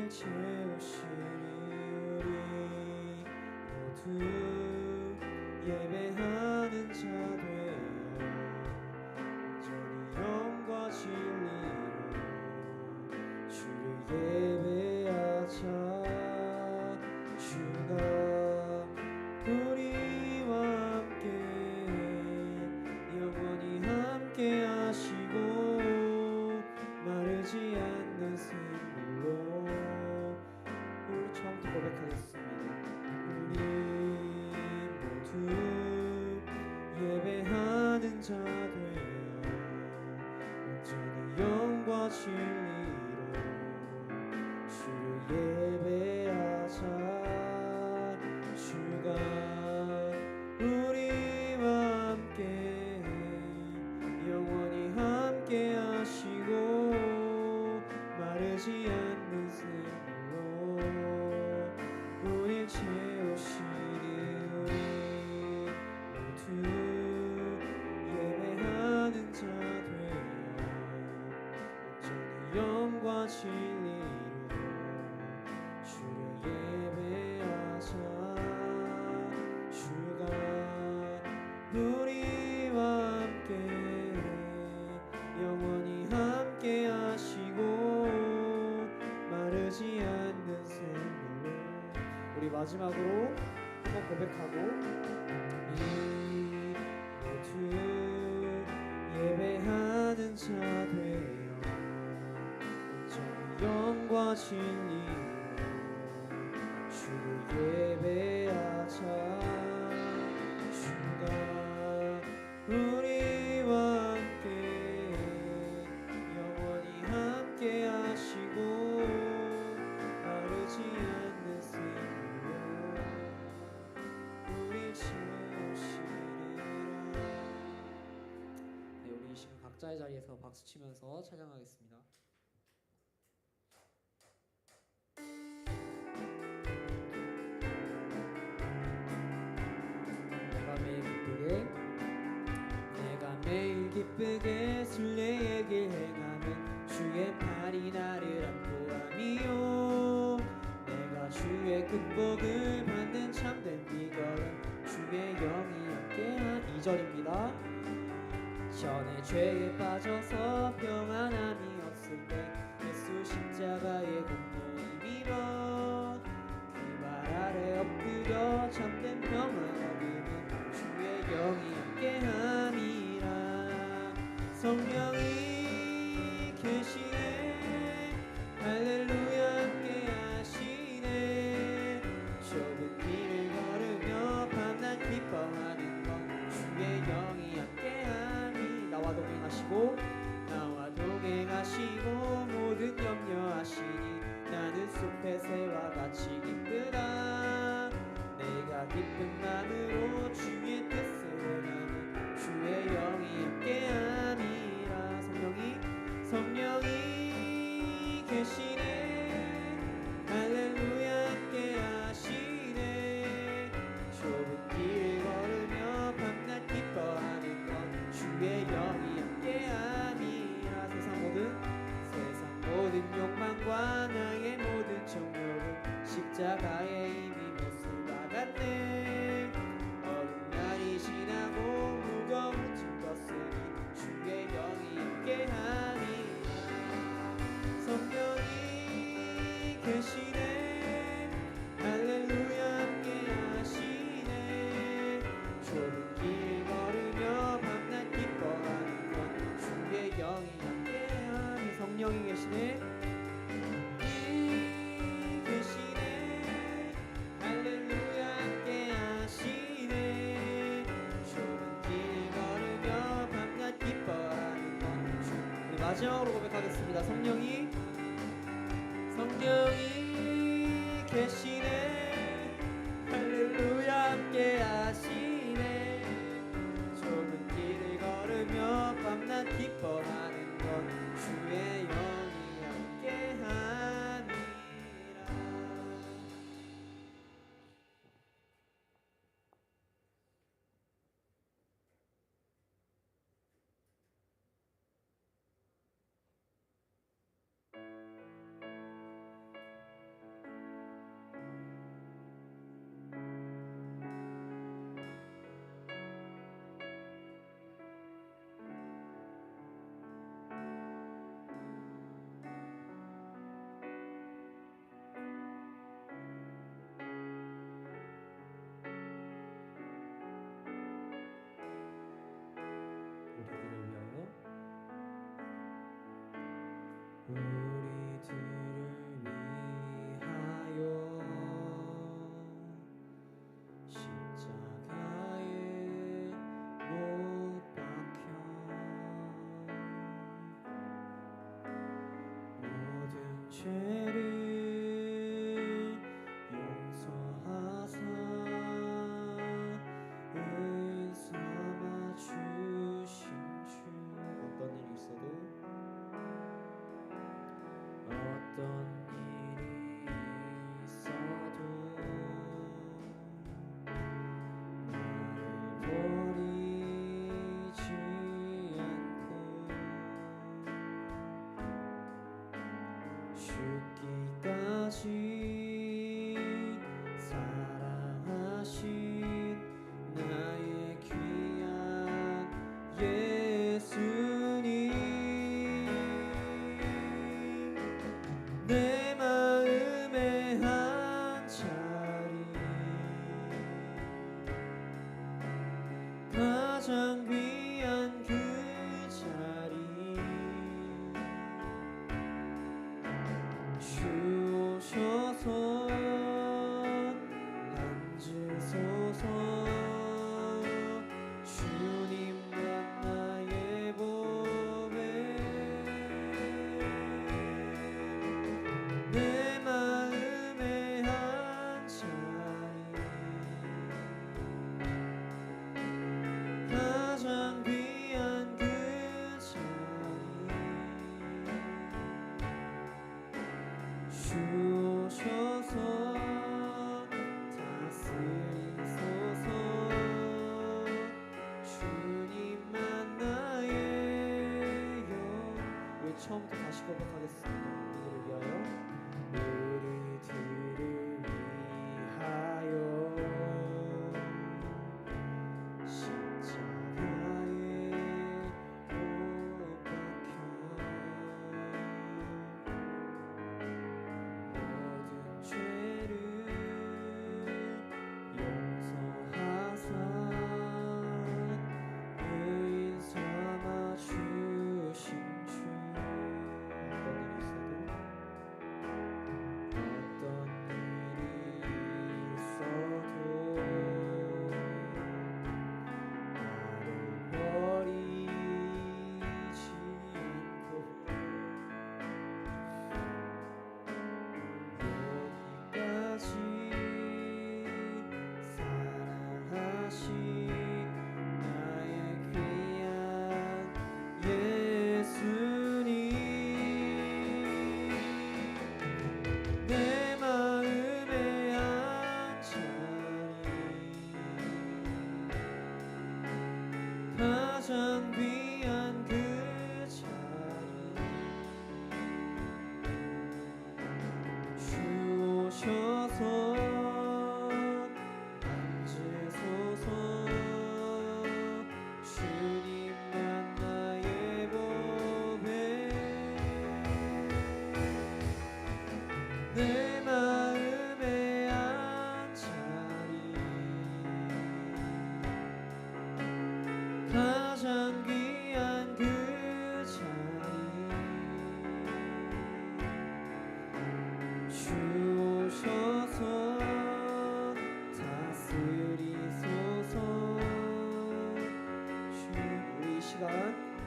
채우시리. 우리 모두 예배하는 자 되어 온전히 영과 진리로 주를 예배하자. 주가 우리와 함께 영원히 함께 하시고 마르지 않는 샘물로. 우리 처음부터 고백하겠습니다. 우리 모두 예배하는 자 되어 온전히 영과 진리로 주를 예배하자. 주가 우리와 함께 영원히 함께 하시고 마르지 않는 샘물로 우릴 채우시리. 우리 모두 예배하는 자 되어 온전히 영과 진리로 주를 예배하자. 주가 우리와 함께 영원히 함께 하시고 마르지 않는 샘물로. 우리 마지막으로 한번 고백하고 이 모두 예배하는 자 되어 온전히 영과 진리로 주를 예배하자. 주가 우리와 함께 영원히 함께 하시고 마르지 않는 샘물로 우리 채우시리라. 네, 우리 이 시간 각자의 자리에서 박수 치면서 찬양하겠습니다. 매일 기쁘게 순례의 길 행하면 주의 팔이 나를 안고 함이요. 내가 주의 극복을 받는 참된 비결은 주의 영이 함께한 2절입니다. 전에 죄에 빠져서 평안함이 없을 때 예수 십자가의 공로를 믿어 그 발 아래 엎드려 참된 평안 얻으면 주의 영이 함께함이. 성령이 계시네. 할렐루야 함께 하시네. 좁은 길을 걸으며 밤낮 기뻐하는 것 주의 영이 함께하니. 나와 동행하시고 모든 염려하시니 나는 숲의 새와 같이 기쁘다. 내가 기쁜 마음으로 주의 뜻을 행하는 주의 영이 함께함이라. 성령이 계시네. 할렐루야 함께 하시네. 좁은 길 걸으며 밤낮 기뻐하는 것 주의 영이 함께함이라. 세상 모든 욕망과 나의 모든 정욕은 십자가에 이미 못을 박았네. 어느 날이 지나고 무거운 짐 졌으니 주의 영이 함께하니라. 성령이 계시네. 할렐루야 함께 하시네. 좁은 길 걸으며 밤낮 기뻐하는 건 주의 영이 함께하니. 성령이 계시네. 마지막으로 고백하겠습니다. 성령이 계시네. 할렐루야 함께 하시네. 좁은 길을 걸으며 밤낮 기뻐하는 것 주의 영이 함께 함이라. 죽기까지 사랑하신 나의 귀한 예수님, 내 마음의 한 자리, 가장 귀한 그 자리, 주 오셔서 앉으소서. 주님만 나의 보배, 내 마음의 한 자리, 가장 귀한 그 자리, 주 오셔서 다스리소서. 주님만 나의 영. 우리 처음부터 다시 고백하겠습니다. 우리를 위하여, 우리들을 위하여 십자가에 못 박혀 모든 죄를 용서하사 의인 삼아 주신 주. 어떤 일이 있어도 나를 버리지 않고 여기까지 사랑하신 나의 귀한 예수님, 내 마음의 한 자리, 가장 귀한 그 자리, 주 오셔서 앉으소서. 주님만 나의 보배, 내 마음의 한 자리, 가장 귀한 그 자리, 주 오셔서 다스리소서. 우리 이 시간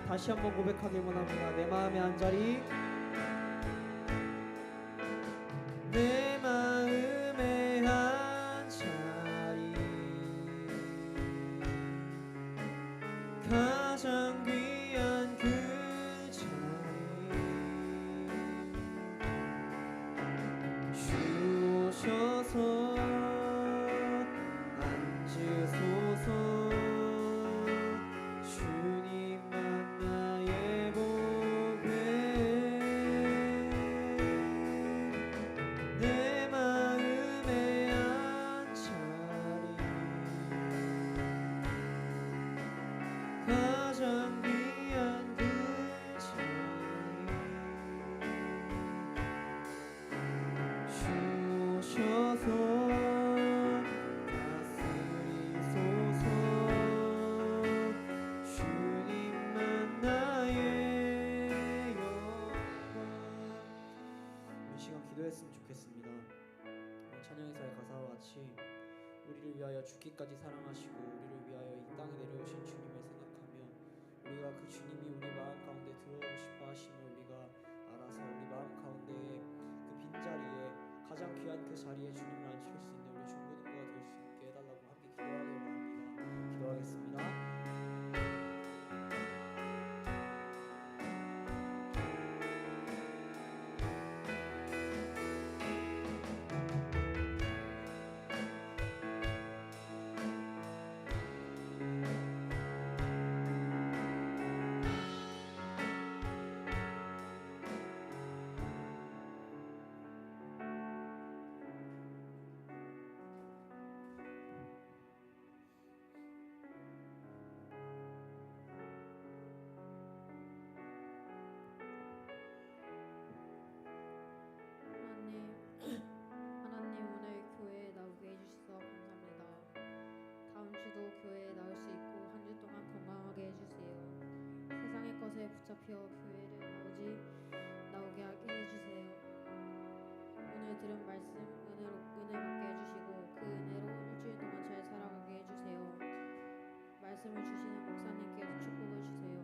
다시 한번 고백하길 원합니다. 내 마음의 한 자리, 내 마음의 한 자리, 가장 귀한 그 자리, 주 오셔서 앉으소서. 주님만 나의 보배, 내 마음의 한 자리, 가장 귀한 그 자리, 주 오셔서 다스리소서. 주님만 나의 영광. 이 시간 기도했으면 좋겠습니다. 찬양의사의 가사와 같이 우리를 위하여 죽기까지 사랑하시고 우리를 위하여 이 땅에 내려오신 주님을 생각하며 우리가 그 주님이 우리 마음 가운데 들어오고 싶어 하심을 우리가 알아서 우리 마음 가운데에 그 빈자리에 가장 귀한 그 자리에 주님을 앉힐 수 있는 우리 중고등부가 될 수 있게 해달라고 함께 기도하길 원합니다. 기도하겠습니다. 펴 교회를 나오게 해주세요. 오늘 들은 말씀 은혜 받게 해주시고 그 은혜로 일주일 동안 잘 살아가게 해주세요. 말씀을 주시는 목사님께서 축복을 주세요.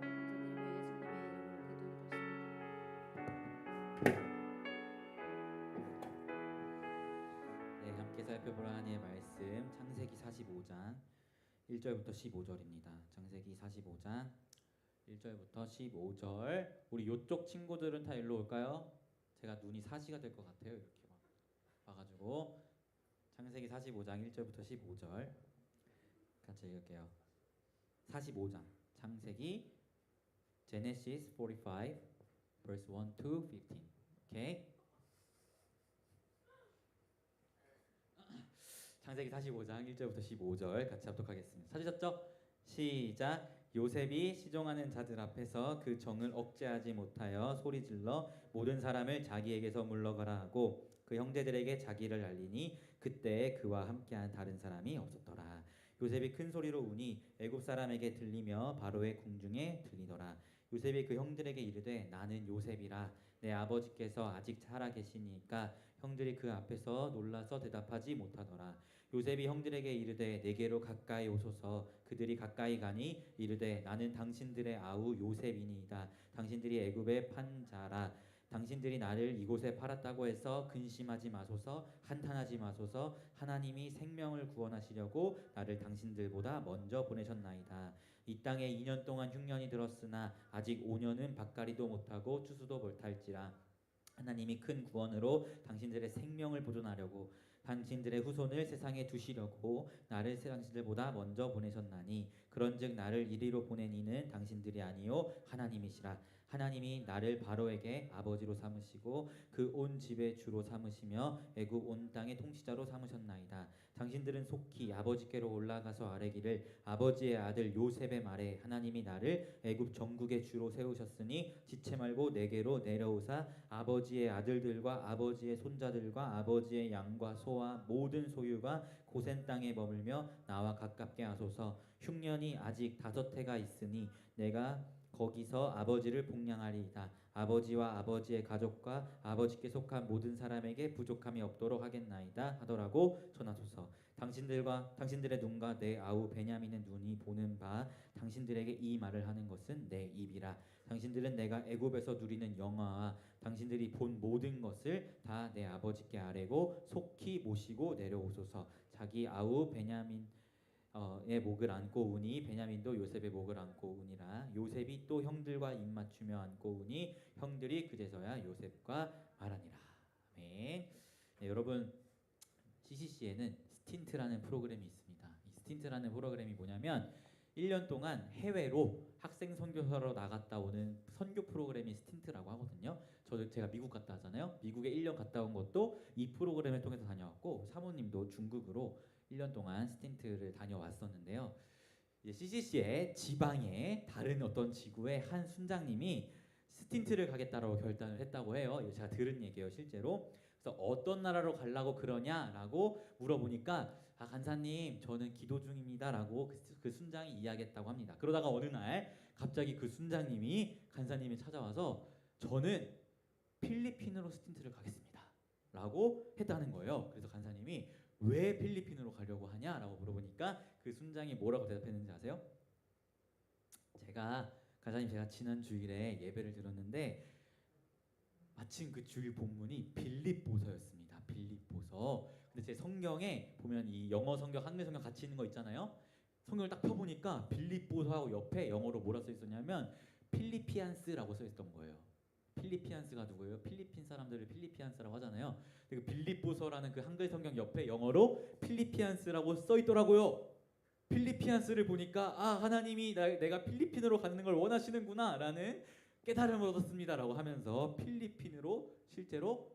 네, 함께 살펴볼 하나님의 말씀 창세기 45장 1절부터 15절입니다. 창세기 45장 1절부터 15절. 우리 요쪽 친구들은 다 일로 올까요? 제가 눈이 사시가 될 것 같아요. 이렇게 막 봐가지고 창세기 45장 1절부터 15절 같이 읽을게요. 45장 창세기 Genesis 45 verse 1 to 15. 오케이. 창세기 45장 1절부터 15절 같이 합독하겠습니다. 찾으셨죠? 시작. 요셉이 시종하는 자들 앞에서 그 정을 억제하지 못하여 소리질러 모든 사람을 자기에게서 물러가라 하고 그 형제들에게 자기를 알리니 그때 그와 함께한 다른 사람이 없었더라. 요셉이 큰 소리로 우니 애굽 사람에게 들리며 바로의 궁중에 들리더라. 요셉이 그 형들에게 이르되 나는 요셉이라. 내 아버지께서 아직 살아 계시니까 형들이 그 앞에서 놀라서 대답하지 못하더라. 요셉이 형들에게 이르되 내게로 가까이 오소서. 그들이 가까이 가니 이르되 나는 당신들의 아우 요셉이니이다. 당신들이 애굽에 판 자라. 당신들이 나를 이곳에 팔았다고 해서 근심하지 마소서. 한탄하지 마소서. 하나님이 생명을 구원하시려고 나를 당신들보다 먼저 보내셨나이다. 이 땅에 2년 동안 흉년이 들었으나 아직 5년은 밭가리도 못하고 추수도 못할지라. 하나님이 큰 구원으로 당신들의 생명을 보존하려고 당신들의 후손을 세상에 두시려고 나를 당신들보다 먼저 보내셨나니 그런즉 나를 이리로 보낸 이는 당신들이 아니요 하나님이시라. 하나님이 나를 바로에게 아버지로 삼으시고 그 온 집의 주로 삼으시며 애굽 온 땅의 통치자로 삼으셨나이다. 당신들은 속히 아버지께로 올라가서 아뢰기를 아버지의 아들 요셉의 말에 하나님이 나를 애굽 전국의 주로 세우셨으니 지체 말고 내게로 내려오사 아버지의 아들들과 아버지의 손자들과 아버지의 양과 소와 모든 소유가 고센 땅에 머물며 나와 가깝게 하소서. 흉년이 아직 5해가 있으니 내가 거기서 아버지를 복량하리이다. 아버지와 아버지의 가족과 아버지께 속한 모든 사람에게 부족함이 없도록 하겠나이다 하더라고 전하소서. 당신들의 눈과 내 아우 베냐민의 눈이 보는 바 당신들에게 이 말을 하는 것은 내 입이라. 당신들은 내가 애굽에서 누리는 영화와 당신들이 본 모든 것을 다 내 아버지께 아뢰고 속히 모시고 내려오소서. 자기 아우 베냐민의 목을 안고 우니 베냐민도 요셉의 목을 안고 우니라. 요셉이 또 형들과 입맞추며 안고 우니 형들이 그제서야 요셉과 말하니라. 아멘. 네, 여러분 CCC에는 스틴트라는 프로그램이 있습니다. 이 스틴트라는 프로그램이 뭐냐면 1년 동안 해외로 학생 선교사로 나갔다 오는 선교 프로그램이 스틴트라고 하거든요. 제가 미국 갔다 왔잖아요. 미국에 1년 갔다 온 것도 이 프로그램을 통해서 다녀왔고 사모님도 중국으로 1년 동안 스틴트를 다녀왔었는데요. CCC의 지방의 다른 어떤 지구의 한 순장님이 스틴트를 가겠다라고 결단을 했다고 해요. 제가 들은 얘기예요, 실제로. 그래서 어떤 나라로 가려고 그러냐라고 물어보니까 간사님 저는 기도 중입니다라고 그 순장이 이야기했다고 합니다. 그러다가 어느 날 갑자기 그 순장님이 간사님이 찾아와서 저는 필리핀으로 스틴트를 가겠습니다라고 했다는 거예요. 그래서 간사님이 왜 필리핀으로 가려고 하냐라고 물어보니까 그 순장이 뭐라고 대답했는지 아세요? 간사님 제가 지난 주일에 예배를 들었는데 마침 그 주일 본문이 빌립보서였습니다. 빌립보서. 근데 제 성경에 보면 이 영어 성경, 한글 성경 같이 있는 거 있잖아요. 성경을 딱 펴보니까 빌립보서하고 옆에 영어로 뭐라 써 있었냐면 필리피안스라고 써 있었던 거예요. 필리피안스가 누구예요? 필리핀 사람들을 필리피안스라고 하잖아요. 그 빌립보서라는 그 한글 성경 옆에 영어로 필리피안스라고 써 있더라고요. 필리피안스를 보니까 하나님이 내가 필리핀으로 가는 걸 원하시는구나라는 깨달음을 얻었습니다라고 하면서 필리핀으로 실제로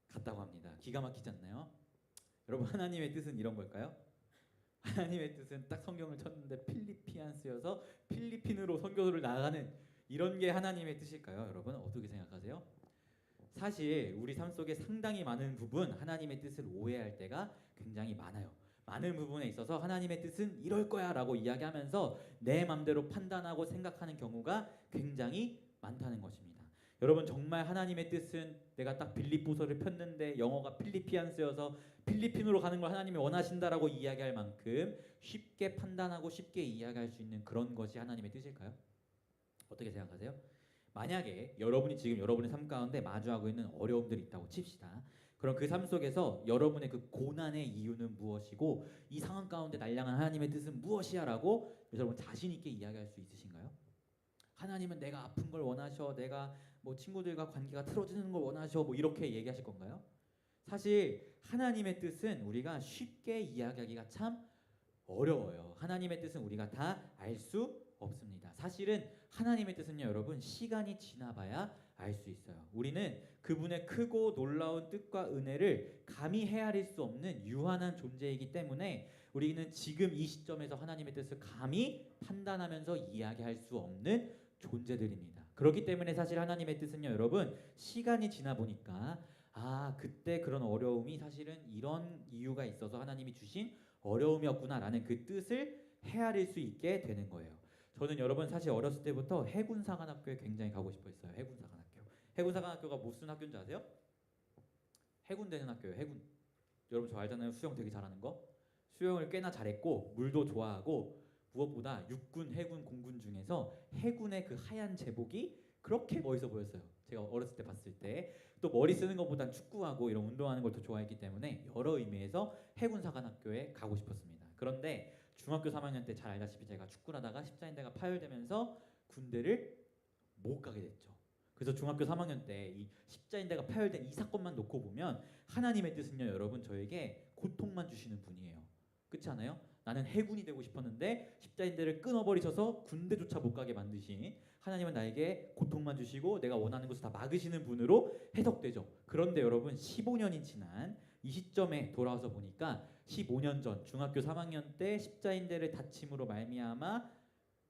갔다고 합니다. 기가 막히지 않나요? 여러분 하나님의 뜻은 이런 걸까요? 하나님의 뜻은 딱 성경을 쳤는데 필리피안스여서 필리핀으로 선교를 나가는 이런 게 하나님의 뜻일까요? 여러분 어떻게 생각하세요? 사실 우리 삶 속에 상당히 많은 부분 하나님의 뜻을 오해할 때가 굉장히 많아요. 많은 부분에 있어서 하나님의 뜻은 이럴 거야 라고 이야기하면서 내 맘대로 판단하고 생각하는 경우가 굉장히 많다는 것입니다. 여러분 정말 하나님의 뜻은 내가 딱 빌립보서를 폈는데 영어가 필리피안스여서 필리핀으로 가는 걸 하나님이 원하신다라고 이야기할 만큼 쉽게 판단하고 쉽게 이야기할 수 있는 그런 것이 하나님의 뜻일까요? 어떻게 생각하세요? 만약에 여러분이 지금 여러분의 삶 가운데 마주하고 있는 어려움들이 있다고 칩시다. 그럼 그 삶 속에서 여러분의 그 고난의 이유는 무엇이고 이 상황 가운데 날량한 하나님의 뜻은 무엇이야라고 여러분 자신 있게 이야기할 수 있으신가요? 하나님은 내가 아픈 걸 원하셔, 내가 뭐 친구들과 관계가 틀어지는 걸 원하셔, 뭐 이렇게 얘기하실 건가요? 사실 하나님의 뜻은 우리가 쉽게 이야기하기가 참 어려워요. 하나님의 뜻은 우리가 다 알 수 없습니다. 사실은 하나님의 뜻은요, 여러분 시간이 지나봐야 알 수 있어요. 우리는 그분의 크고 놀라운 뜻과 은혜를 감히 헤아릴 수 없는 유한한 존재이기 때문에 우리는 지금 이 시점에서 하나님의 뜻을 감히 판단하면서 이야기할 수 없는 존재들입니다. 그렇기 때문에 사실 하나님의 뜻은요, 여러분 시간이 지나 보니까 그때 그런 어려움이 사실은 이런 이유가 있어서 하나님이 주신 어려움이었구나라는 그 뜻을 헤아릴 수 있게 되는 거예요. 저는 여러분 사실 어렸을 때부터 해군사관학교에 굉장히 가고 싶어했어요. 해군사관학교. 해군사관학교가 무슨 학교인지 아세요? 해군되는 학교예요. 해군. 여러분 저 알잖아요. 수영 되게 잘하는 거. 수영을 꽤나 잘했고 물도 좋아하고 무엇보다 육군, 해군, 공군 중에서 해군의 그 하얀 제복이 그렇게 멋있어 보였어요. 제가 어렸을 때 봤을 때. 또 머리 쓰는 것보단 축구하고 이런 운동하는 걸 더 좋아했기 때문에 여러 의미에서 해군사관학교에 가고 싶었습니다. 그런데 중학교 3학년 때 잘 알다시피 제가 축구를 하다가 십자인대가 파열되면서 군대를 못 가게 됐죠. 그래서 중학교 3학년 때 이 십자인대가 파열된 이 사건만 놓고 보면 하나님의 뜻은요, 여러분 저에게 고통만 주시는 분이에요. 그렇지 않아요? 나는 해군이 되고 싶었는데 십자인대를 끊어버리셔서 군대조차 못 가게 만드신 하나님은 나에게 고통만 주시고 내가 원하는 것을 다 막으시는 분으로 해석되죠. 그런데 여러분 15년이 지난 이 시점에 돌아와서 보니까 15년 전 중학교 3학년 때 십자인대를 다침으로 말미암아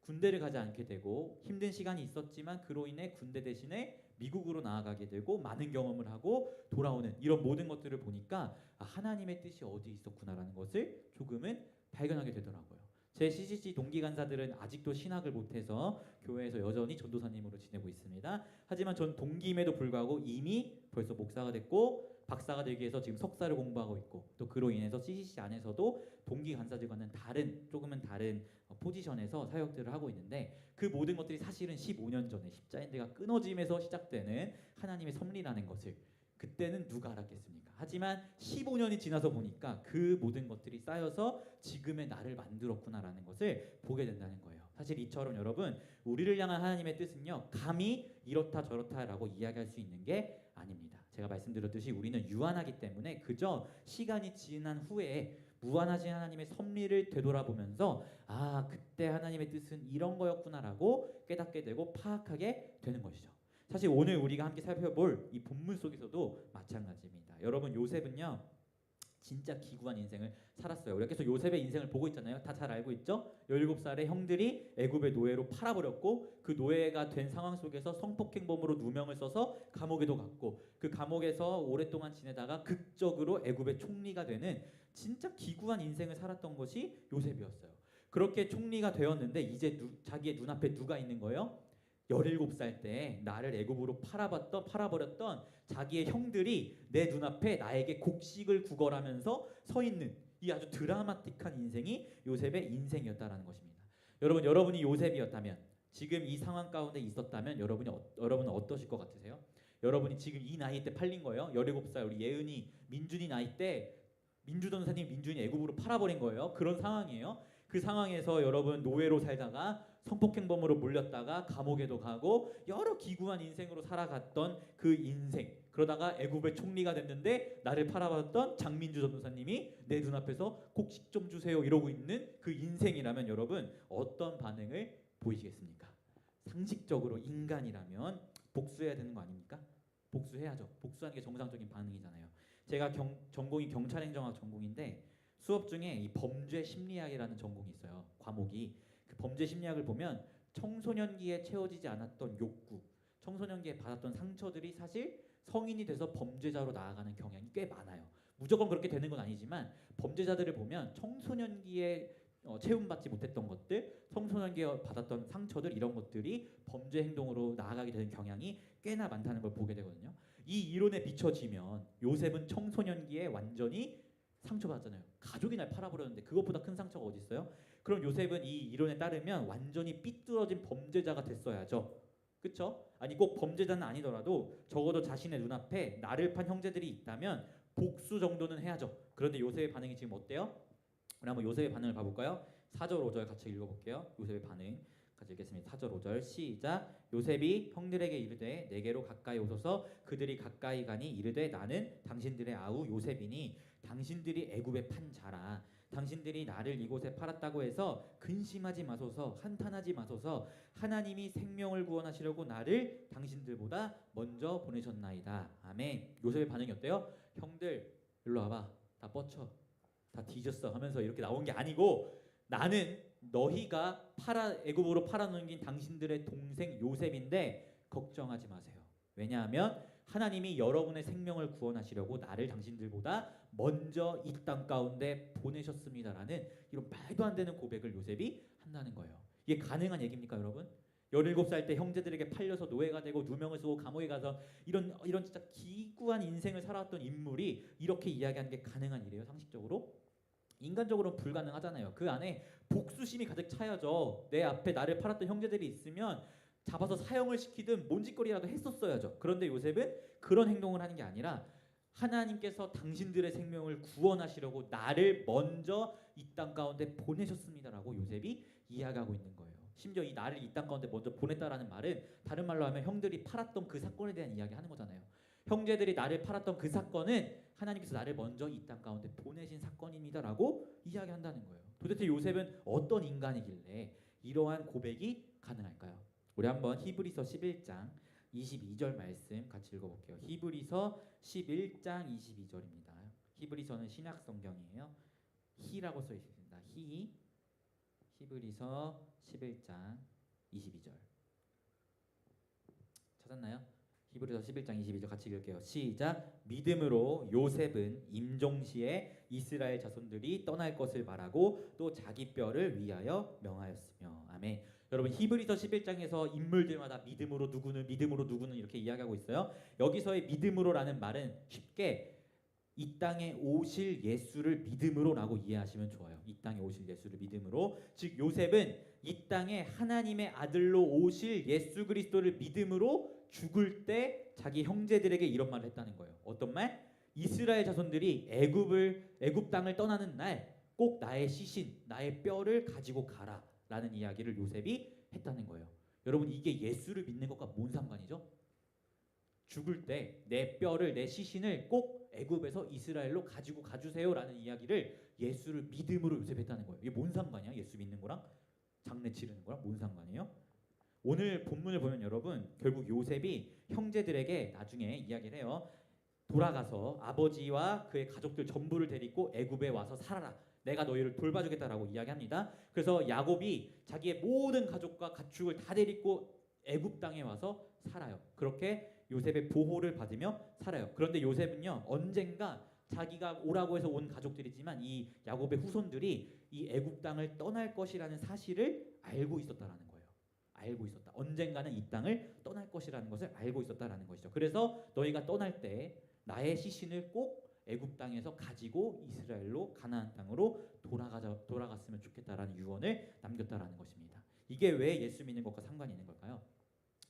군대를 가지 않게 되고 힘든 시간이 있었지만 그로 인해 군대 대신에 미국으로 나아가게 되고 많은 경험을 하고 돌아오는 이런 모든 것들을 보니까 하나님의 뜻이 어디 있었구나라는 것을 조금은 발견하게 되더라고요. 제 CCC 동기 간사들은 아직도 신학을 못해서 교회에서 여전히 전도사님으로 지내고 있습니다. 하지만 전 동기임에도 불구하고 이미 벌써 목사가 됐고 박사가 되기 위해서 지금 석사를 공부하고 있고 또 그로 인해서 CCC 안에서도 동기 간사들과는 조금은 다른 포지션에서 사역들을 하고 있는데 그 모든 것들이 사실은 15년 전에 십자인대가 끊어짐에서 시작되는 하나님의 섭리라는 것을 그때는 누가 알았겠습니까? 하지만 15년이 지나서 보니까 그 모든 것들이 쌓여서 지금의 나를 만들었구나라는 것을 보게 된다는 거예요. 사실 이처럼 여러분 우리를 향한 하나님의 뜻은요 감히 이렇다 저렇다라고 이야기할 수 있는 게 아닙니다. 제가 말씀드렸듯이 우리는 유한하기 때문에 그저 시간이 지난 후에 무한하신 하나님의 섭리를 되돌아보면서 그때 하나님의 뜻은 이런 거였구나라고 깨닫게 되고 파악하게 되는 것이죠. 사실 오늘 우리가 함께 살펴볼 이 본문 속에서도 마찬가지입니다. 여러분 요셉은요 진짜 기구한 인생을 살았어요. 우리가 계속 요셉의 인생을 보고 있잖아요. 다 잘 알고 있죠? 17살의 형들이 애굽의 노예로 팔아버렸고 그 노예가 된 상황 속에서 성폭행범으로 누명을 써서 감옥에도 갔고 그 감옥에서 오랫동안 지내다가 극적으로 애굽의 총리가 되는 진짜 기구한 인생을 살았던 것이 요셉이었어요. 그렇게 총리가 되었는데 이제 자기의 눈앞에 누가 있는 거예요? 17살 때 나를 애굽으로 팔아버렸던 자기의 형들이 내 눈앞에 나에게 곡식을 구걸하면서 서 있는 이 아주 드라마틱한 인생이 요셉의 인생이었다라는 것입니다. 여러분이 요셉이었다면 지금 이 상황 가운데 있었다면 여러분은 어떠실 것 같으세요? 여러분이 지금 이 나이 때 팔린 거예요. 17살 우리 예은이 민준이 나이 때 민주 전사님 민준이 애굽으로 팔아버린 거예요. 그런 상황이에요. 그 상황에서 여러분 노예로 살다가 성폭행범으로 몰렸다가 감옥에도 가고 여러 기구한 인생으로 살아갔던 그 인생 그러다가 애굽의 총리가 됐는데 나를 팔아봤던 장민주 전도사님이 내 눈앞에서 곡식 좀 주세요 이러고 있는 그 인생이라면 여러분 어떤 반응을 보이시겠습니까? 상식적으로 인간이라면 복수해야 되는 거 아닙니까? 복수해야죠. 복수하는 게 정상적인 반응이잖아요. 제가 전공이 경찰행정학 전공인데 수업 중에 이 범죄 심리학이라는 전공이 있어요. 과목이. 그 범죄 심리학을 보면 청소년기에 채워지지 않았던 욕구, 청소년기에 받았던 상처들이 사실 성인이 돼서 범죄자로 나아가는 경향이 꽤 많아요. 무조건 그렇게 되는 건 아니지만 범죄자들을 보면 청소년기에 체험받지 못했던 것들, 청소년기에 받았던 상처들 이런 것들이 범죄 행동으로 나아가게 되는 경향이 꽤나 많다는 걸 보게 되거든요. 이 이론에 비춰지면 요셉은 청소년기에 완전히 상처받았잖아요. 가족이 날 팔아버렸는데 그것보다 큰 상처가 어디 있어요? 그럼 요셉은 이 이론에 따르면 완전히 삐뚤어진 범죄자가 됐어야죠. 그쵸? 아니 꼭 범죄자는 아니더라도 적어도 자신의 눈앞에 나를 판 형제들이 있다면 복수 정도는 해야죠. 그런데 요셉의 반응이 지금 어때요? 우리 한번 요셉의 반응을 봐볼까요? 4절 5절 같이 읽어볼게요. 요셉의 반응 같이 읽겠습니다. 4절 5절 시작. 요셉이 형들에게 이르되 내게로 가까이 오소서. 그들이 가까이 가니 이르되 나는 당신들의 아우 요셉이니 당신들이 애굽에 판 자라. 당신들이 나를 이곳에 팔았다고 해서 근심하지 마소서, 한탄하지 마소서. 하나님이 생명을 구원하시려고 나를 당신들보다 먼저 보내셨나이다. 아멘. 요셉의 반응이 어때요? 형들 일로 와봐. 다 뻗쳐. 다 뒤졌어 하면서 이렇게 나온 게 아니고, 나는 너희가 애굽으로 팔아넘긴 당신들의 동생 요셉인데 걱정하지 마세요. 왜냐하면 하나님이 여러분의 생명을 구원하시려고 나를 당신들보다 먼저 이 땅 가운데 보내셨습니다라는 이런 말도 안 되는 고백을 요셉이 한다는 거예요. 이게 가능한 얘기입니까, 여러분? 17살 때 형제들에게 팔려서 노예가 되고 누명을 쓰고 감옥에 가서 이런 진짜 기구한 인생을 살아왔던 인물이 이렇게 이야기하는 게 가능한 일이에요, 상식적으로? 인간적으로는 불가능하잖아요. 그 안에 복수심이 가득 차야죠. 내 앞에 나를 팔았던 형제들이 있으면 잡아서 사형을 시키든 뭔짓거리라도 했었어야죠. 그런데 요셉은 그런 행동을 하는 게 아니라 하나님께서 당신들의 생명을 구원하시려고 나를 먼저 이 땅 가운데 보내셨습니다라고 요셉이 이야기하고 있는 거예요. 심지어 이 나를 이 땅 가운데 먼저 보냈다라는 말은 다른 말로 하면 형들이 팔았던 그 사건에 대한 이야기하는 거잖아요. 형제들이 나를 팔았던 그 사건은 하나님께서 나를 먼저 이 땅 가운데 보내신 사건입니다라고 이야기한다는 거예요. 도대체 요셉은 어떤 인간이길래 이러한 고백이 가능할까요? 우리 한번 히브리서 11장 22절 말씀 같이 읽어볼게요. 히브리서 11장 22절입니다. 히브리서는 신약 성경이에요. 히라고 써 있습니다. 히브리서 11장 22절 찾았나요? 히브리서 11장 22절 같이 읽을게요. 시작. 믿음으로 요셉은 임종시에 이스라엘 자손들이 떠날 것을 말하고 또 자기 뼈를 위하여 명하였으며. 아멘. 여러분, 히브리서 11장에서 인물들마다 믿음으로 누구는 이렇게 이야기하고 있어요. 여기서의 믿음으로라는 말은 쉽게 이 땅에 오실 예수를 믿음으로라고 이해하시면 좋아요. 이 땅에 오실 예수를 믿음으로. 즉 요셉은 이 땅에 하나님의 아들로 오실 예수 그리스도를 믿음으로 죽을 때 자기 형제들에게 이런 말을 했다는 거예요. 어떤 말? 이스라엘 자손들이 애굽 땅을 떠나는 날 꼭 나의 시신, 나의 뼈를 가지고 가라 라는 이야기를 요셉이 했다는 거예요. 여러분, 이게 예수를 믿는 것과 뭔 상관이죠? 죽을 때 내 뼈를, 내 시신을 꼭 애굽에서 이스라엘로 가지고 가주세요 라는 이야기를 예수를 믿음으로 요셉이 했다는 거예요. 이게 뭔 상관이야? 예수 믿는 거랑 장례 치르는 거랑 뭔 상관이에요? 오늘 본문을 보면 여러분, 결국 요셉이 형제들에게 나중에 이야기를 해요. 돌아가서 아버지와 그의 가족들 전부를 데리고 애굽에 와서 살아라. 내가 너희를 돌봐주겠다라고 이야기합니다. 그래서 야곱이 자기의 모든 가족과 가축을 다 데리고 애굽 땅에 와서 살아요. 그렇게 요셉의 보호를 받으며 살아요. 그런데 요셉은요, 언젠가 자기가 오라고 해서 온 가족들이지만 이 야곱의 후손들이 이 애굽 땅을 떠날 것이라는 사실을 알고 있었다라는 거예요. 알고 있었다. 언젠가는 이 땅을 떠날 것이라는 것을 알고 있었다라는 것이죠. 그래서 너희가 떠날 때 나의 시신을 꼭 애굽 땅에서 가지고 이스라엘로 가나안 땅으로 돌아갔으면 좋겠다라는 유언을 남겼다라는 것입니다. 이게 왜 예수 믿는 것과 상관이 있는 걸까요?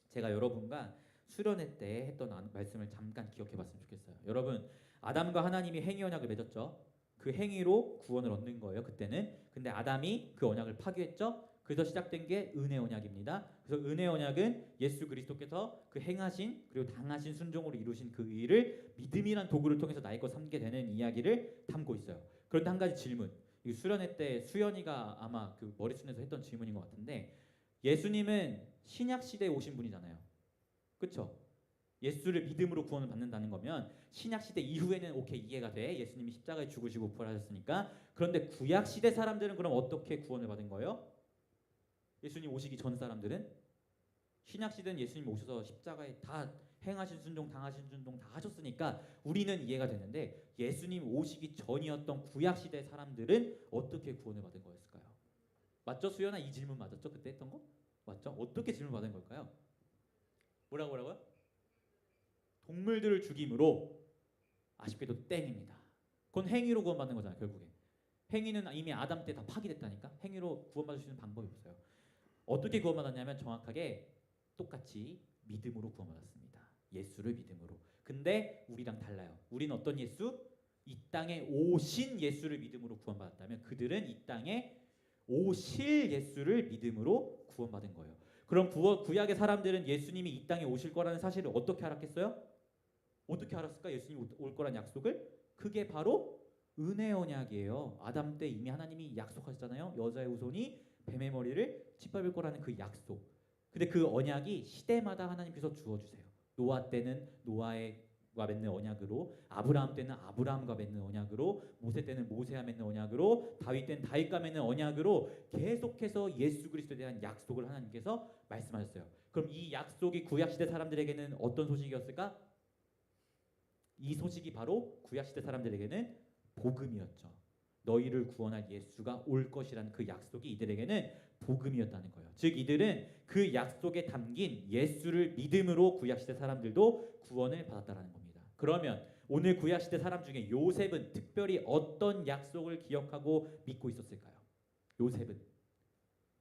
제가 여러분과 수련회 때 했던 말씀을 잠깐 기억해봤으면 좋겠어요. 여러분, 아담과 하나님이 행위 언약을 맺었죠. 그 행위로 구원을 얻는 거예요, 그때는. 근데 아담이 그 언약을 파괴했죠. 그래서 시작된 게 은혜 언약입니다. 그래서 은혜 언약은 예수 그리스도께서 그 행하신 그리고 당하신 순종으로 이루신 그 의를 믿음이란 도구를 통해서 나의 것 삼게 되는 이야기를 담고 있어요. 그런데 한 가지 질문. 이 수련회 때 수연이가 아마 그 머리순에서 했던 질문인 것 같은데, 예수님은 신약 시대에 오신 분이잖아요. 그렇죠? 예수를 믿음으로 구원을 받는다는 거면 신약 시대 이후에는 오케이, 이해가 돼. 예수님이 십자가에 죽으시고 부활하셨으니까. 그런데 구약 시대 사람들은 그럼 어떻게 구원을 받은 거예요? 예수님 오시기 전 사람들은, 신약 시대는 예수님 오셔서 십자가에 다 행하신 순종, 당하신 순종 다 하셨으니까 우리는 이해가 되는데, 예수님 오시기 전이었던 구약 시대 사람들은 어떻게 구원을 받은 거였을까요? 맞죠? 수연아 이 질문 맞았죠? 그때 했던 거? 맞죠? 어떻게 질문 받은 걸까요? 뭐라고요? 동물들을 죽임으로 아쉽게도 땡입니다. 그건 행위로 구원받는 거잖아요. 결국에 행위는 이미 아담 때 다 파기됐다니까. 행위로 구원받을 수 있는 방법이 없어요. 어떻게 구원받았냐면 정확하게 똑같이 믿음으로 구원받았습니다. 예수를 믿음으로. 근데 우리랑 달라요. 우리는 어떤 예수? 이 땅에 오신 예수를 믿음으로 구원받았다면 그들은 이 땅에 오실 예수를 믿음으로 구원받은 거예요. 그럼 구약의 사람들은 예수님이 이 땅에 오실 거라는 사실을 어떻게 알았겠어요? 어떻게 알았을까? 예수님이 올 거란 약속을? 그게 바로 은혜 언약이에요. 아담 때 이미 하나님이 약속하셨잖아요. 여자의 후손이 뱀의 머리를 짓밟을 거라는 그 약속. 근데 그 언약이 시대마다 하나님께서 주어주세요. 노아 때는 노아와 맺는 언약으로, 아브라함 때는 아브라함과 맺는 언약으로, 모세 때는 모세와 맺는 언약으로, 다윗 때는 다윗과 맺는 언약으로 계속해서 예수 그리스도에 대한 약속을 하나님께서 말씀하셨어요. 그럼 이 약속이 구약시대 사람들에게는 어떤 소식이었을까? 이 소식이 바로 구약시대 사람들에게는 복음이었죠. 너희를 구원할 예수가 올 것이라는 그 약속이 이들에게는 복음이었다는 거예요. 즉 이들은 그 약속에 담긴 예수를 믿음으로 구약시대 사람들도 구원을 받았다는 겁니다. 그러면 오늘 구약시대 사람 중에 요셉은 특별히 어떤 약속을 기억하고 믿고 있었을까요? 요셉은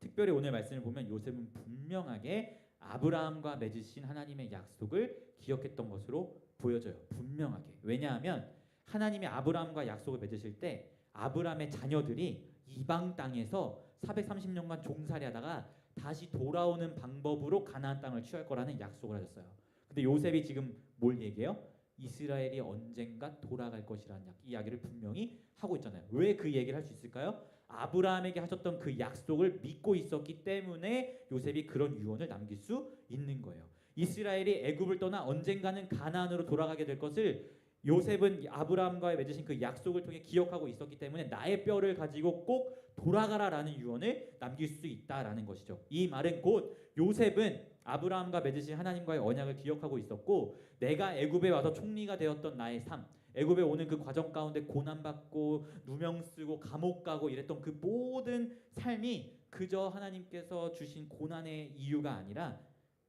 특별히 오늘 말씀을 보면 요셉은 분명하게 아브라함과 맺으신 하나님의 약속을 기억했던 것으로 보여져요. 분명하게. 왜냐하면 하나님이 아브라함과 약속을 맺으실 때 아브라함의 자녀들이 이방 땅에서 430년간 종살이하다가 다시 돌아오는 방법으로 가나안 땅을 취할 거라는 약속을 하셨어요. 근데 요셉이 지금 뭘 얘기해요? 이스라엘이 언젠가 돌아갈 것이라는 이야기를 분명히 하고 있잖아요. 왜 그 얘기를 할 수 있을까요? 아브라함에게 하셨던 그 약속을 믿고 있었기 때문에 요셉이 그런 유언을 남길 수 있는 거예요. 이스라엘이 애굽을 떠나 언젠가는 가나안으로 돌아가게 될 것을 요셉은 아브라함과 맺으신 그 약속을 통해 기억하고 있었기 때문에 나의 뼈를 가지고 꼭 돌아가라라는 유언을 남길 수 있다라는 것이죠. 이 말은 곧 요셉은 아브라함과 맺으신 하나님과의 언약을 기억하고 있었고 내가 애굽에 와서 총리가 되었던 나의 삶, 애굽에 오는 그 과정 가운데 고난받고 누명 쓰고 감옥 가고 이랬던 그 모든 삶이 그저 하나님께서 주신 고난의 이유가 아니라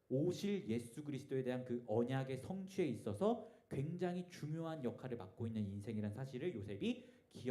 오실 예수 그리스도에 대한 그 언약의 성취에 있어서 굉장히 중요한 역할을 맡고 있는 인생이라는 사실을 요셉이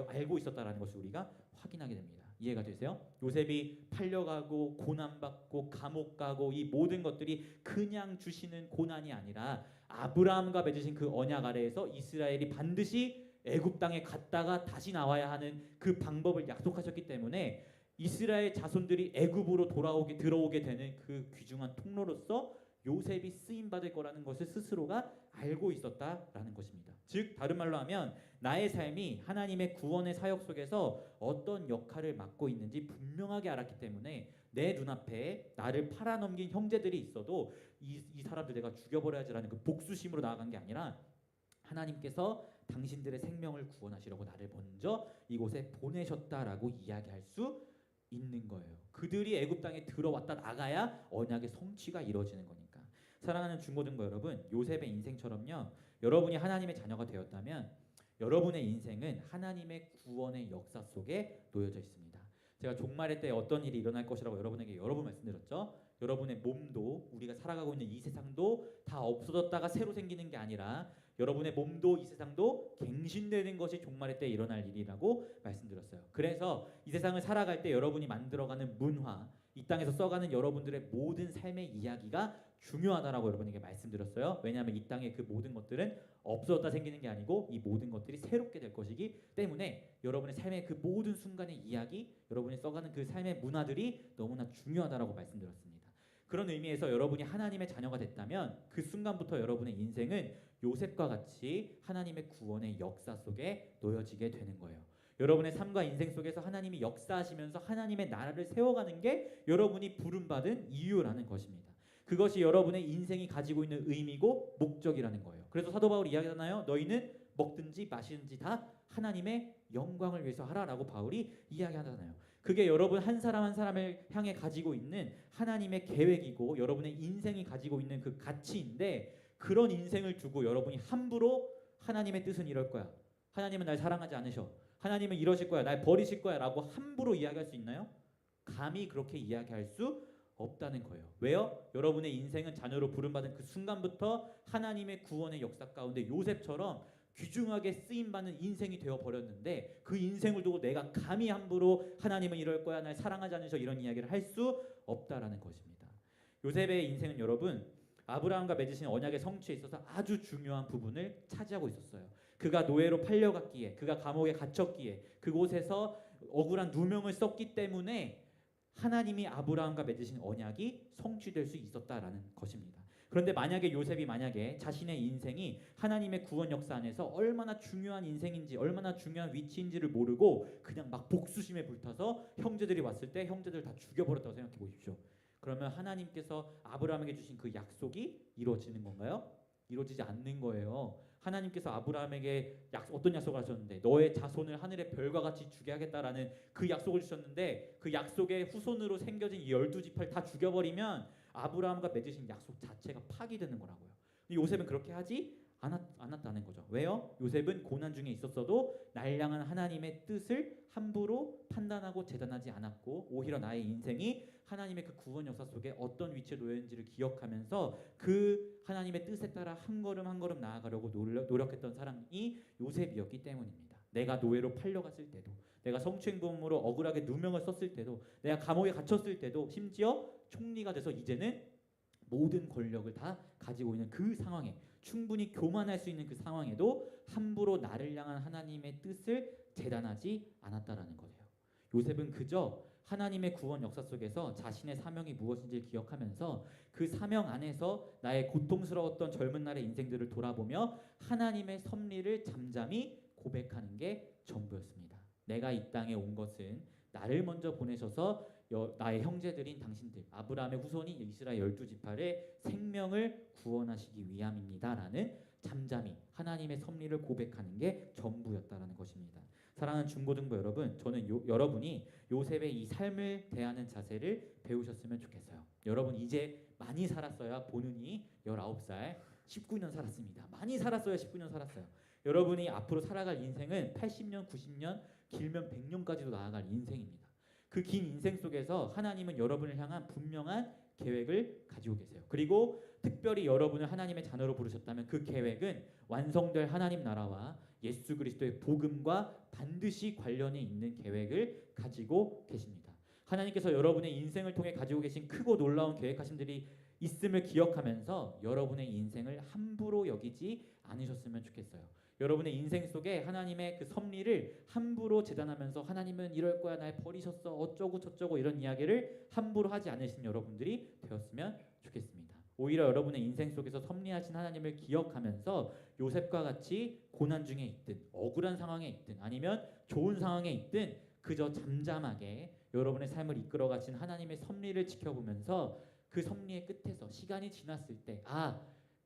알고 있었다라는 것을 우리가 확인하게 됩니다. 이해가 되세요? 요셉이 팔려가고 고난받고 감옥 가고 이 모든 것들이 그냥 주시는 고난이 아니라 아브라함과 맺으신 그 언약 아래에서 이스라엘이 반드시 애굽 땅에 갔다가 다시 나와야 하는 그 방법을 약속하셨기 때문에 이스라엘 자손들이 애굽으로 들어오게 되는 그 귀중한 통로로서 요셉이 쓰임 받을 거라는 것을 스스로가 알고 있었다라는 것입니다. 즉 다른 말로 하면 나의 삶이 하나님의 구원의 사역 속에서 어떤 역할을 맡고 있는지 분명하게 알았기 때문에 내 눈앞에 나를 팔아넘긴 형제들이 있어도 이 사람들 내가 죽여버려야지라는 그 복수심으로 나아간 게 아니라 하나님께서 당신들의 생명을 구원하시려고 나를 먼저 이곳에 보내셨다라고 이야기할 수 있는 거예요. 그들이 애굽 땅에 들어왔다 나가야 언약의 성취가 이루어지는 거니까. 사랑하는 중고등부 여러분, 요셉의 인생처럼요. 여러분이 하나님의 자녀가 되었다면 여러분의 인생은 하나님의 구원의 역사 속에 놓여져 있습니다. 제가 종말의 때 어떤 일이 일어날 것이라고 여러분에게 여러 번 말씀드렸죠. 여러분의 몸도 우리가 살아가고 있는 이 세상도 다 없어졌다가 새로 생기는 게 아니라 여러분의 몸도 이 세상도 갱신되는 것이 종말의 때 일어날 일이라고 말씀드렸어요. 그래서 이 세상을 살아갈 때 여러분이 만들어가는 문화, 이 땅에서 써가는 여러분들의 모든 삶의 이야기가 중요하다라고 여러분에게 말씀드렸어요. 왜냐하면 이 땅의 그 모든 것들은 없어졌다 생기는 게 아니고 이 모든 것들이 새롭게 될 것이기 때문에 여러분의 삶의 그 모든 순간의 이야기, 여러분이 써가는 그 삶의 문화들이 너무나 중요하다라고 말씀드렸습니다. 그런 의미에서 여러분이 하나님의 자녀가 됐다면 그 순간부터 여러분의 인생은 요셉과 같이 하나님의 구원의 역사 속에 놓여지게 되는 거예요. 여러분의 삶과 인생 속에서 하나님이 역사하시면서 하나님의 나라를 세워가는 게 여러분이 부름받은 이유라는 것입니다. 그것이 여러분의 인생이 가지고 있는 의미고 목적이라는 거예요. 그래서 사도 바울이 이야기하잖아요. 너희는 먹든지 마시든지 다 하나님의 영광을 위해서 하라라고 바울이 이야기하잖아요. 그게 여러분 한 사람 한 사람을 향해 가지고 있는 하나님의 계획이고 여러분의 인생이 가지고 있는 그 가치인데 그런 인생을 두고 여러분이 함부로 하나님의 뜻은 이럴 거야. 하나님은 날 사랑하지 않으셔. 하나님은 이러실 거야. 날 버리실 거야 라고 함부로 이야기할 수 있나요? 감히 그렇게 이야기할 수 없다는 거예요. 왜요? 여러분의 인생은 자녀로 부름받은 그 순간부터 하나님의 구원의 역사 가운데 요셉처럼 귀중하게 쓰임받는 인생이 되어버렸는데 그 인생을 두고 내가 감히 함부로 하나님은 이럴 거야, 날 사랑하지 않으셔, 이런 이야기를 할 수 없다라는 것입니다. 요셉의 인생은 여러분 아브라함과 맺으신 언약의 성취에 있어서 아주 중요한 부분을 차지하고 있었어요. 그가 노예로 팔려갔기에, 그가 감옥에 갇혔기에, 그곳에서 억울한 누명을 썼기 때문에 하나님이 아브라함과 맺으신 언약이 성취될 수 있었다라는 것입니다. 그런데 만약에 요셉이 만약에 자신의 인생이 하나님의 구원 역사 안에서 얼마나 중요한 인생인지, 얼마나 중요한 위치인지를 모르고 그냥 막 복수심에 불타서 형제들이 왔을 때 형제들 다 죽여버렸다고 생각해 보십시오. 그러면 하나님께서 아브라함에게 주신 그 약속이 이루어지는 건가요? 이루어지지 않는 거예요. 하나님께서 아브라함에게 어떤 약속을 하셨는데 너의 자손을 하늘의 별과 같이 주게 하겠다라는 그 약속을 주셨는데 그 약속의 후손으로 생겨진 이 12지파를 다 죽여버리면 아브라함과 맺으신 약속 자체가 파기되는 거라고요. 요셉은 그렇게 하지 않았다는 거죠. 왜요? 요셉은 고난 중에 있었어도 날 향한 하나님의 뜻을 함부로 판단하고 재단하지 않았고 오히려 나의 인생이 하나님의 그 구원 역사 속에 어떤 위치에 놓여있는지를 기억하면서 그 하나님의 뜻에 따라 한 걸음 한 걸음 나아가려고 노력했던 사람이 요셉이었기 때문입니다. 내가 노예로 팔려갔을 때도, 내가 성추행범으로 억울하게 누명을 썼을 때도, 내가 감옥에 갇혔을 때도, 심지어 총리가 돼서 이제는 모든 권력을 다 가지고 있는 그 상황에, 충분히 교만할 수 있는 그 상황에도 함부로 나를 향한 하나님의 뜻을 재단하지 않았다라는 거예요. 요셉은 그저 하나님의 구원 역사 속에서 자신의 사명이 무엇인지를 기억하면서 그 사명 안에서 나의 고통스러웠던 젊은 날의 인생들을 돌아보며 하나님의 섭리를 잠잠히 고백하는 게 전부였습니다. 내가 이 땅에 온 것은 나를 먼저 보내셔서 나의 형제들인 당신들, 아브라함의 후손인 이스라엘 12지파의 생명을 구원하시기 위함입니다라는 잠잠히 하나님의 섭리를 고백하는 게 전부였다라는 것입니다. 사랑하는 중고등부 여러분, 저는 여러분이 요셉의 이 삶을 대하는 자세를 배우셨으면 좋겠어요. 여러분 이제 많이 살았어야 보느니 19살, 19년 살았습니다. 많이 살았어야 19년 살았어요. 여러분이 앞으로 살아갈 인생은 80년, 90년, 길면 100년까지도 나아갈 인생입니다. 그 긴 인생 속에서 하나님은 여러분을 향한 분명한 계획을 가지고 계세요. 그리고 특별히 여러분을 하나님의 자녀로 부르셨다면 그 계획은 완성될 하나님 나라와 예수 그리스도의 복음과 반드시 관련이 있는 계획을 가지고 계십니다. 하나님께서 여러분의 인생을 통해 가지고 계신 크고 놀라운 계획하심들이 있음을 기억하면서 여러분의 인생을 함부로 여기지 않으셨으면 좋겠어요. 여러분의 인생 속에 하나님의 그 섭리를 함부로 재단하면서 하나님은 이럴 거야, 날 버리셨어, 어쩌고 저쩌고 이런 이야기를 함부로 하지 않으신 여러분들이 되었으면 좋겠습니다. 오히려 여러분의 인생 속에서 섭리하신 하나님을 기억하면서 요셉과 같이 고난 중에 있든 억울한 상황에 있든 아니면 좋은 상황에 있든 그저 잠잠하게 여러분의 삶을 이끌어 가신 하나님의 섭리를 지켜보면서 그 섭리의 끝에서 시간이 지났을 때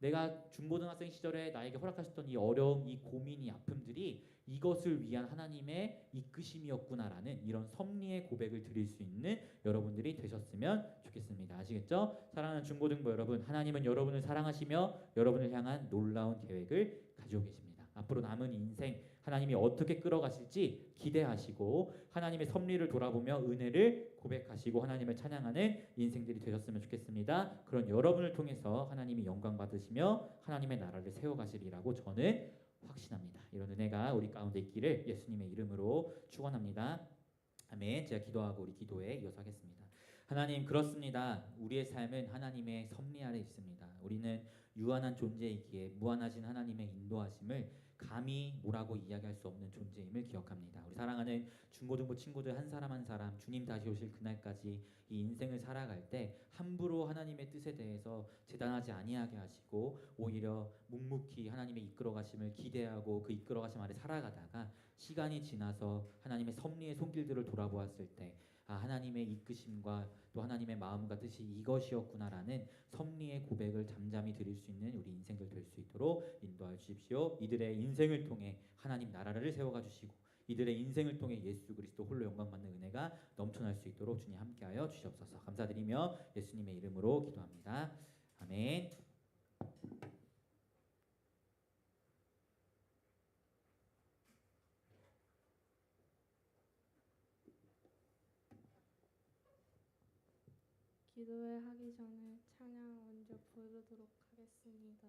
내가 중고등학생 시절에 나에게 허락하셨던 이 어려움, 이 고민, 이 아픔들이 이것을 위한 하나님의 이끄심이었구나라는 이런 섭리의 고백을 드릴 수 있는 여러분들이 되셨으면 좋겠습니다. 아시겠죠? 사랑하는 중고등부 여러분, 하나님은 여러분을 사랑하시며 여러분을 향한 놀라운 계획을 가지고 계십니다. 앞으로 남은 인생 하나님이 어떻게 끌어가실지 기대하시고 하나님의 섭리를 돌아보며 은혜를 고백하시고 하나님을 찬양하는 인생들이 되셨으면 좋겠습니다. 그런 여러분을 통해서 하나님이 영광 받으시며 하나님의 나라를 세워가시리라고 저는 확신합니다. 이런 은혜가 우리 가운데 있기를 예수님의 이름으로 축원합니다. 아멘. 제가 기도하고 우리 기도에 이어서 하겠습니다. 하나님, 그렇습니다. 우리의 삶은 하나님의 섭리 아래 있습니다. 우리는 유한한 존재이기에 무한하신 하나님의 인도하심을 감히 뭐라고 이야기할 수 없는 존재임을 기억합니다. 우리 사랑하는 중고등부 친구들 한 사람 한 사람 주님 다시 오실 그날까지 이 인생을 살아갈 때 함부로 하나님의 뜻에 대해서 재단하지 아니하게 하시고 오히려 묵묵히 하나님의 이끌어가심을 기대하고 그 이끌어가심 아래 살아가다가 시간이 지나서 하나님의 섭리의 손길들을 돌아보았을 때 하나님의 이끄심과 또 하나님의 마음과 뜻이 이것이었구나라는 섭리의 고백을 잠잠히 드릴 수 있는 우리 인생들 될 수 있도록 인도하여 주십시오. 이들의 인생을 통해 하나님 나라를 세워가 주시고 이들의 인생을 통해 예수 그리스도 홀로 영광받는 은혜가 넘쳐날 수 있도록 주님 함께하여 주시옵소서. 감사드리며 예수님의 이름으로 기도합니다. 아멘. 기도회 하기 전에 찬양 먼저 부르도록 하겠습니다.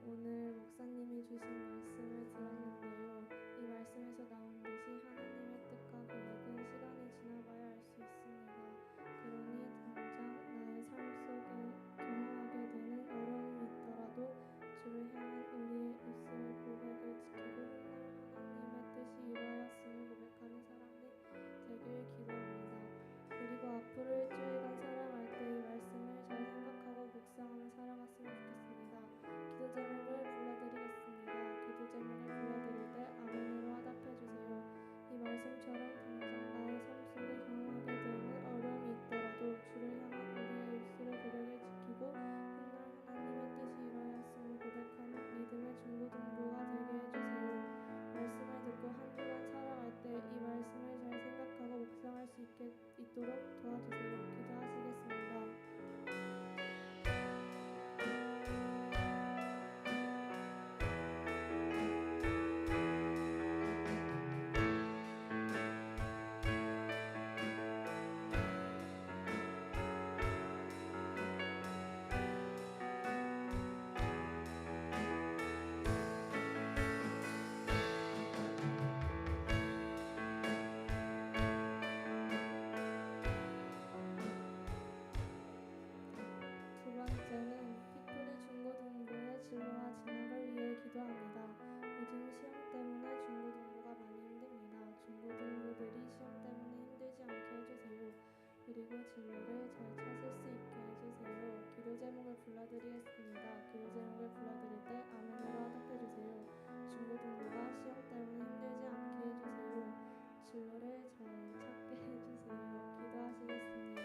오늘 목사님이 주신 말씀을 들었는데요. 이 말씀에서 나온 듯이 하나님의 뜻과 계획은 시간이 지나봐야 알 수 있습니다. 그러니 당장 나의 삶 속에 경험하게 되는 어려움이 있더라도 주를 향한 우리의 입술의 고백을 지키고 훗날 하나님의 뜻이 이루어졌음을 고백하는 사람이 되길 기도합니다. 그리고 앞으로 일주일간 살아갈 때 이 말씀을 잘 생각하고 묵상하며 살아갔으면 좋겠습니다. 기도 제목을 불러드리겠습니다. 기도 제목을 불러드릴 때 아멘으로 화답해주세요. 이 말씀처럼 당장 나의 삶 속에 경험하게 되는 어려움이 있더라도 주를 향한 우리의 입술의 고백을 지키고 훗날 하나님의 뜻이 이루어졌음을 고백하는 믿음의 중고등부가 되게 해주세요. 말씀을 듣고 한 주간 살아갈 때 이 말씀을 잘 생각하고 묵상할 수 있도록 도와주세요. 기도하시겠습니다. 두 번째는 피플리 중고등부의 진로와 진학을 위해 기도합니다. 요즘 시험 때문에 중고등부가 많이 힘듭니다. 중고등부들이 시험 때문에 힘들지 않게 해주세요. 그리고 진로를 잘 찾을 수 있게 해주세요. 기도 제목을 불러드리겠습니다. 기도 제목을 불러드릴 때 아멘으로 화답해주세요. 중고등부가 시험 때문에 힘들지 않게 해주세요. 진로를 잘 찾게 해주세요. 기도하시겠습니다.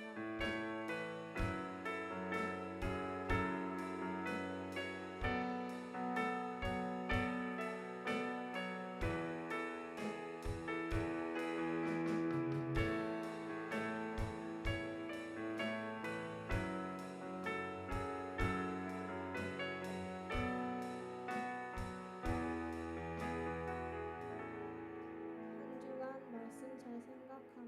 한 주간 말씀 잘 생각하고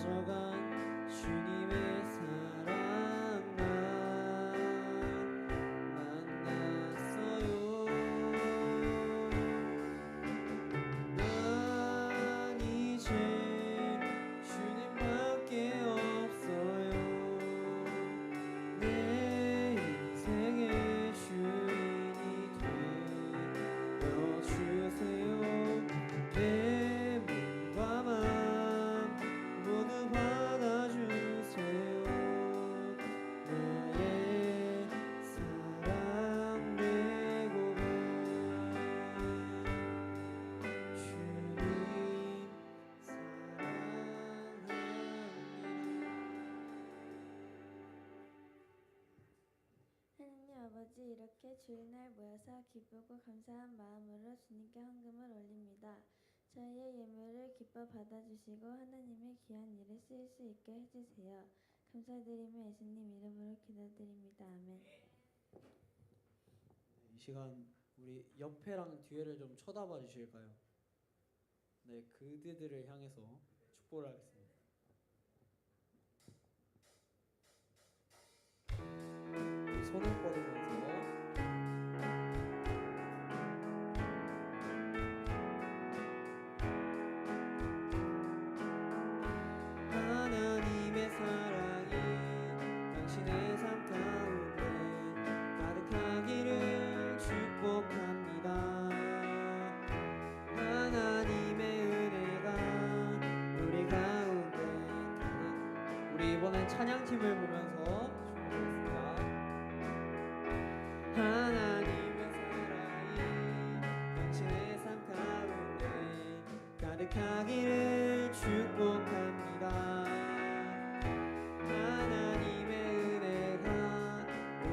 가져간 주님의 사랑 만났어요. 난 이제 주님밖에 없어요. 내 인생의 주인이 되어주세요. 내 몸과 맘 모두 받아주세요. 나의 사랑 내 고백 주님 사랑합니다. 하느님 아버지, 이렇게 주일날 모여서 기쁘고 감사한 마음으로 주님께 헌금을 올립니다. 저희의 예물을 기뻐 받아주시고 하나님의 귀한 일에 쓰일 수 있게 해주세요. 감사드리며 예수님 이름으로 기도드립니다. 아멘. 이 시간 우리 옆에랑 뒤에를 좀 쳐다봐 주실까요? 네, 그들을 향해서 축복을 하겠습니다. 손을 뻗으면서 하나님의 사랑이 당신의 삶 가운데 가득하기를 축복합니다. 하나님의 은혜가 우리 가운데 우리 이번엔 찬양팀을 보면서 축복하겠습니다. 하나님의 사랑이 당신의 삶 가운데 가득하기를 축복합니다. 하나님의 은혜가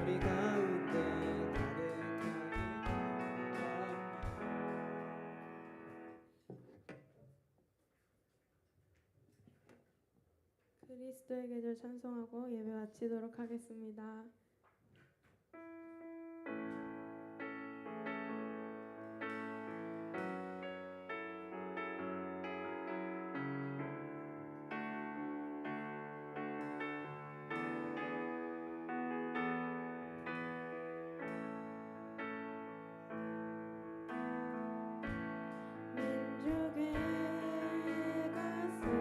우리 가운데 그리스도의 계절 찬송하고 예배 마치도록 하겠습니다. 민족의 가슴마다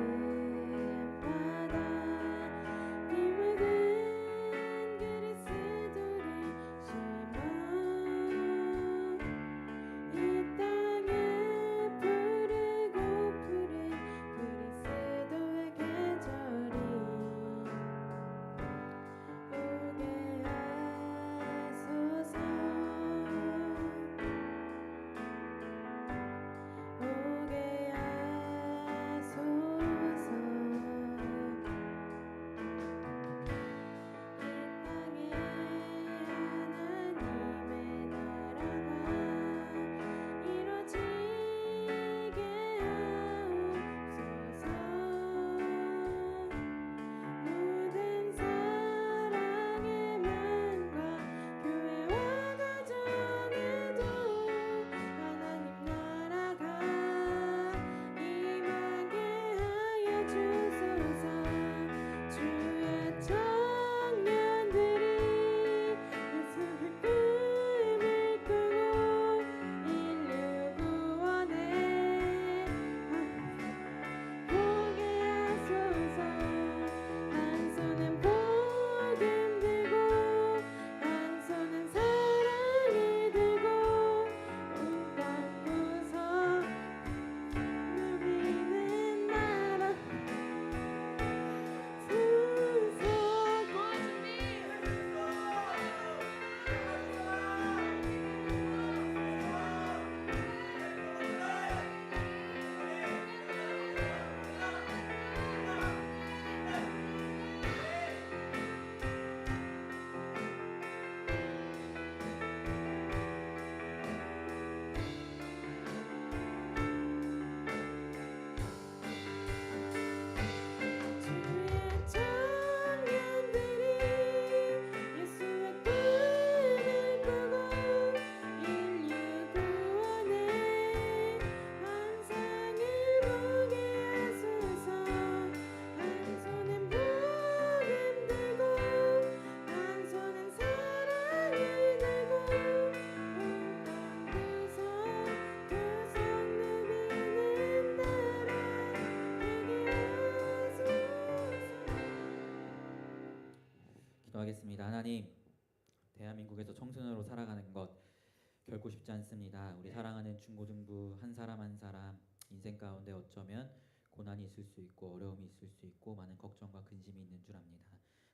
힘을 든 그리스도 기도하겠습니다. 하나님, 대한민국에서 청소년으로 살아가는 것 결코 쉽지 않습니다. 우리 사랑하는 중고등부 한 사람 한 사람 인생 가운데 어쩌면 고난이 있을 수 있고 어려움이 있을 수 있고 많은 걱정과 근심이 있는 줄 압니다.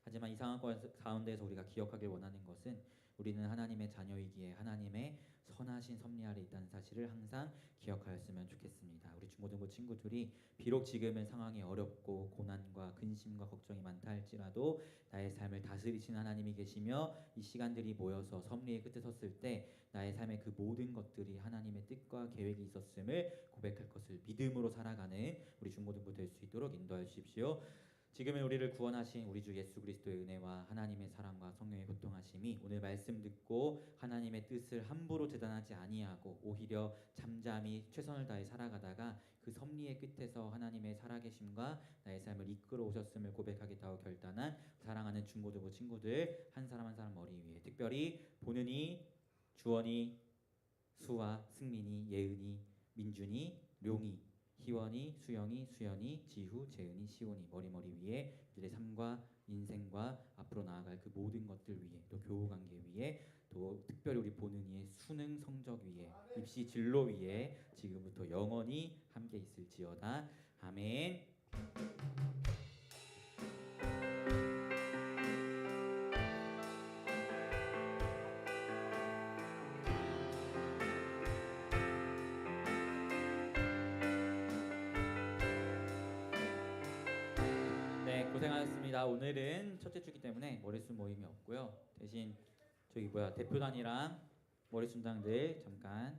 하지만 이 상황 가운데서 우리가 기억하길 원하는 것은 우리는 하나님의 자녀이기에 하나님의 선하신 섭리 아래 있다는 사실을 항상 기억하였으면 좋겠습니다. 우리 중고등부 친구들이 비록 지금은 상황이 어렵고 고난과 근심과 걱정이 많다 할지라도 나의 삶을 다스리신 하나님이 계시며 이 시간들이 모여서 섭리의 끝에 섰을 때 나의 삶의 그 모든 것들이 하나님의 뜻과 계획이 있었음을 고백할 것을 믿음으로 살아가는 우리 중고등부 될 수 있도록 인도하여 주십시오. 지금은 우리를 구원하신 우리 주 예수 그리스도의 은혜와 하나님의 사랑과 성령의 교통하심이 오늘 말씀 듣고 하나님의 뜻을 함부로 재단하지 아니하고 오히려 잠잠히 최선을 다해 살아가다가 그 섭리의 끝에서 하나님의 살아계심과 나의 삶을 이끌어 오셨음을 고백하겠다고 결단한 사랑하는 중고등부 친구들 한 사람 한 사람 머리 위에 특별히 보는이, 주원이, 수아, 승민이, 예은이, 민준이, 룡이, 희원이, 수영이, 수연이, 지후, 재은이, 시온이 머리 위에 이들의 삶과 인생과 앞으로 나아갈 그 모든 것들 위에 또 교우 관계 위에 또 특별히 우리 보는이의 수능 성적 위에 입시 진로 위에 지금부터 영원히 함께 있을지어다. 아멘. 고생하셨습니다. 오늘은 첫째 주기 때문에 머리숱 모임이 없고요. 대신 저기 대표단이랑 머리 순장들 잠깐